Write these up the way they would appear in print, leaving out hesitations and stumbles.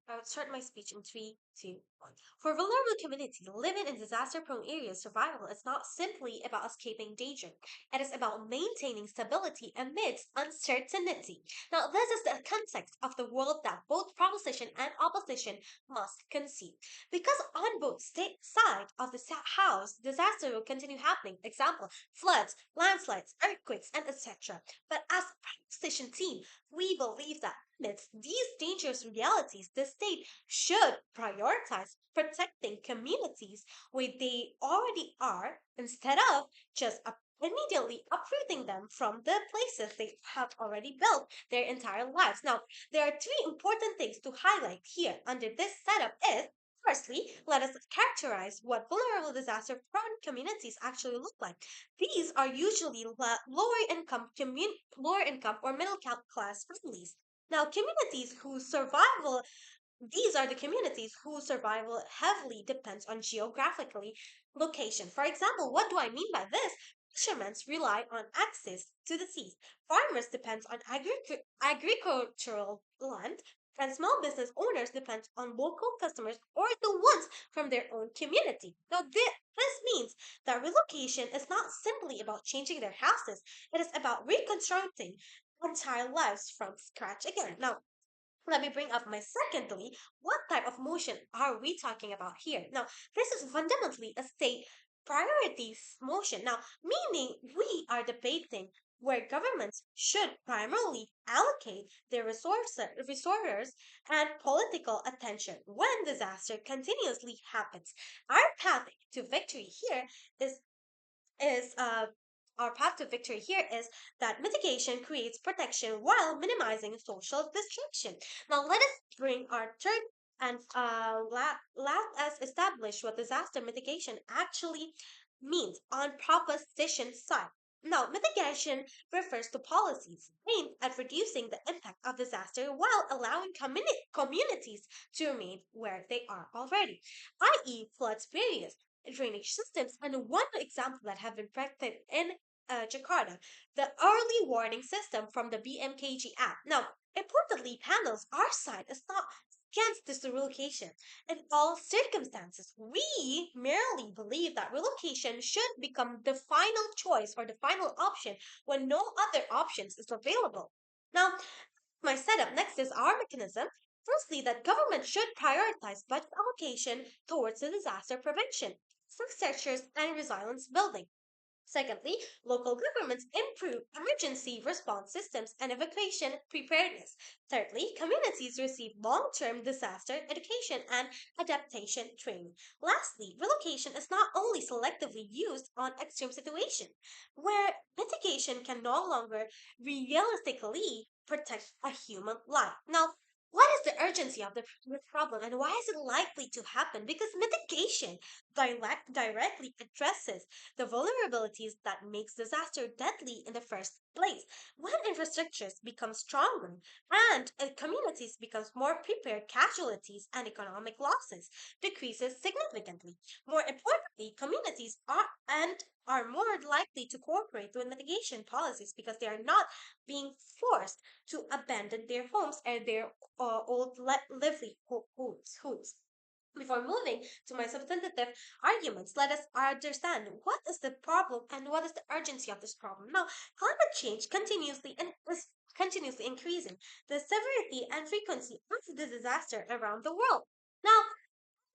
I would start my speech in three, two, one. For vulnerable communities living in disaster prone areas, survival is not simply about escaping danger. It is about maintaining stability amidst uncertainty. Now, this is the context of the world that both proposition and opposition must concede. Because on both sides of the house, disaster will continue happening. Example, floods, landslides, earthquakes, and etc. But as a proposition team, we believe that amidst these dangerous realities, the state should prioritize protecting communities where they already are instead of just immediately uprooting them from the places they have already built their entire lives. Now, there are three important things to highlight here under this setup is firstly, let us characterize what vulnerable disaster prone communities actually look like. These are usually lower income or class families. Now, communities whose survival these are the communities whose survival heavily depends on geographically location. For example, what do I mean by this? Fishermen rely on access to the seas. Farmers depend on agricultural land, and small business owners depend on local customers or the ones from their own community. Now, this means that relocation is not simply about changing their houses; it is about reconstructing entire lives from scratch again. Now, let me bring up my secondly. What type of motion are we talking about here? Now, this is fundamentally a state priorities motion. Now, meaning we are debating where governments should primarily allocate their resources and political attention when disaster continuously happens. Our path to victory here is is our path to victory here is that mitigation creates protection while minimizing social destruction. Now, let us bring our third and let us establish what disaster mitigation actually means on proposition side. Now, mitigation refers to policies aimed at reducing the impact of disaster while allowing communities to remain where they are already, i.e., floods barriers, drainage systems, and one example that have been practiced in Jakarta, the early warning system from the BMKG Act. Now, importantly, panels, our side is not against this relocation. In all circumstances, we merely believe that relocation should become the final choice or the final option when no other options is available. Now, my setup next is our mechanism. Firstly, that government should prioritize budget allocation towards the disaster prevention, infrastructures, and resilience building. Secondly, local governments improve emergency response systems and evacuation preparedness. Thirdly, communities receive long term disaster education and adaptation training. Lastly, relocation is not only selectively used on extreme situations, where mitigation can no longer realistically protect a human life. Now, what is the urgency of the problem and why is it likely to happen? Because mitigation directly addresses the vulnerabilities that makes disaster deadly in the first place. When infrastructures become stronger and communities becomes more prepared, casualties and economic losses decreases significantly. More importantly, communities are more likely to cooperate with mitigation policies because they are not being forced to abandon their homes and their old livelihoods. Before moving to my substantive arguments, let us understand what is the problem and what is the urgency of this problem. Now, climate change is continuously increasing the severity and frequency of the disaster around the world. Now,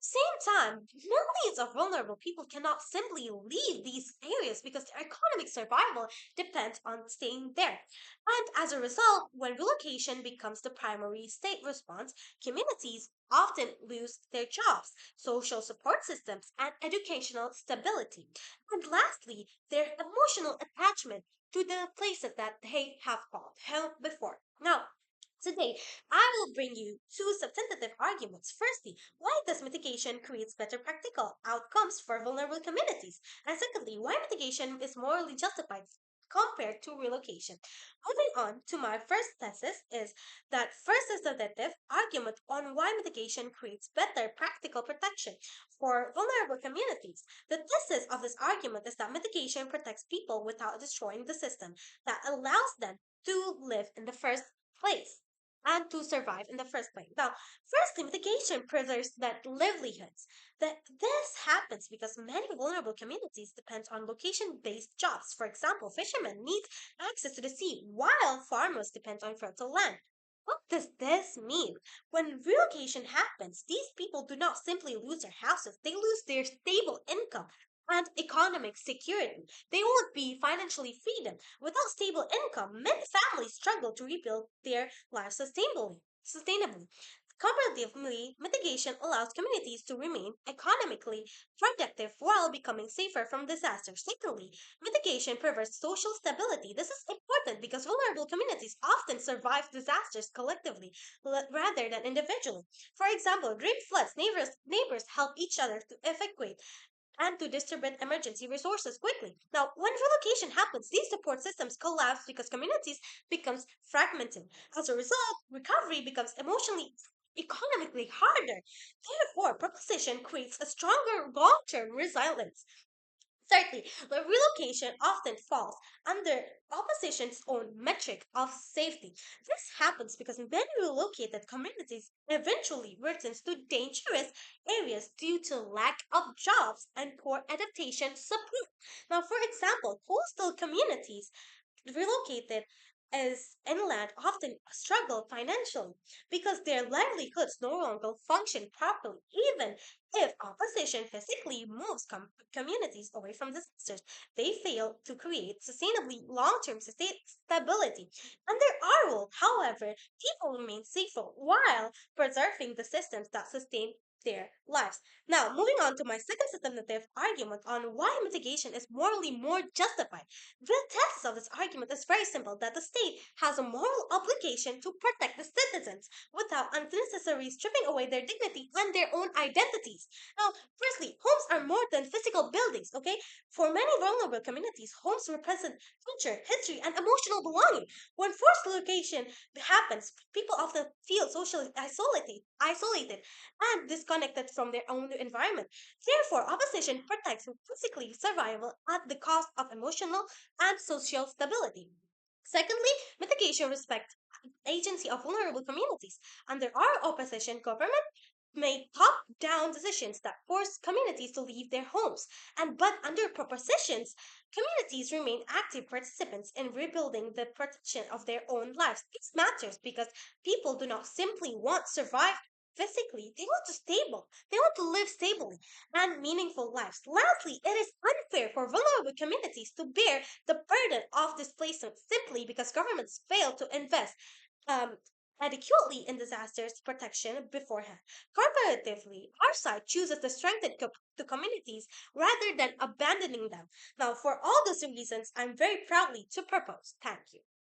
same time, millions of vulnerable people cannot simply leave these areas because their economic survival depends on staying there. And as a result, when relocation becomes the primary state response, communities often lose their jobs, social support systems, and educational stability. And lastly, their emotional attachment to the places that they have called home before. Now, today, I will bring you two substantive arguments. Firstly, why this mitigation creates better practical outcomes for vulnerable communities. And secondly, why mitigation is morally justified compared to relocation. Moving on to my first thesis is that first substantive argument on why mitigation creates better practical protection for vulnerable communities. The thesis of this argument is that mitigation protects people without destroying the system that allows them to live in the first place. and to survive in the first place. Now, firstly, mitigation preserves that livelihoods. This happens because many vulnerable communities depend on location-based jobs. For example, fishermen need access to the sea, while farmers depend on fertile land. What does this mean? When relocation happens, these people do not simply lose their houses, they lose their stable income and economic security. They won't be financially freedom. Without stable income, many families struggle to rebuild their lives sustainably. Comparatively, mitigation allows communities to remain economically productive while becoming safer from disasters. Secondly, mitigation provides social stability. This is important because vulnerable communities often survive disasters collectively rather than individually. For example, during floods, neighbors help each other to evacuate and to distribute emergency resources quickly. Now, when relocation happens, these support systems collapse because communities becomes fragmented. As a result, recovery becomes emotionally economically harder. Therefore, proposition creates a stronger long-term resilience. Thirdly, the relocation often falls under opposition's own metric of safety. This happens because many relocated communities eventually return to dangerous areas due to lack of jobs and poor adaptation support. Now, for example, coastal communities relocated as inland often struggle financially because their livelihoods no longer function properly, even if opposition physically moves communities away from disasters. They fail to create sustainably long-term stability. Under our rule, however, people remain safer while preserving the systems that sustain their lives. Now, moving on to my second substantive argument on why mitigation is morally more justified. The text of this argument is very simple that the state has a moral obligation to protect the citizens without unnecessarily stripping away their dignity and their own identities. Now, firstly, homes are more than physical buildings, okay? For many vulnerable communities, homes represent culture, history, and emotional belonging. When forced relocation happens, people often feel socially isolated and disconnected from their own environment. Therefore, opposition protects physically survival at the cost of emotional and social stability. Secondly, mitigation respects agency of vulnerable communities. Under our opposition, government make top-down decisions that force communities to leave their homes. And but under propositions, communities remain active participants in rebuilding the protection of their own lives. This matters because people do not simply want to survive physically, they want to stable. They want to live stably and meaningful lives. Lastly, it is unfair for vulnerable communities to bear the burden of displacement simply because governments fail to invest um, adequately in disasters protection beforehand. Comparatively, our side chooses to strengthen the communities rather than abandoning them. Now, for all those reasons, I'm very proudly to propose. Thank you.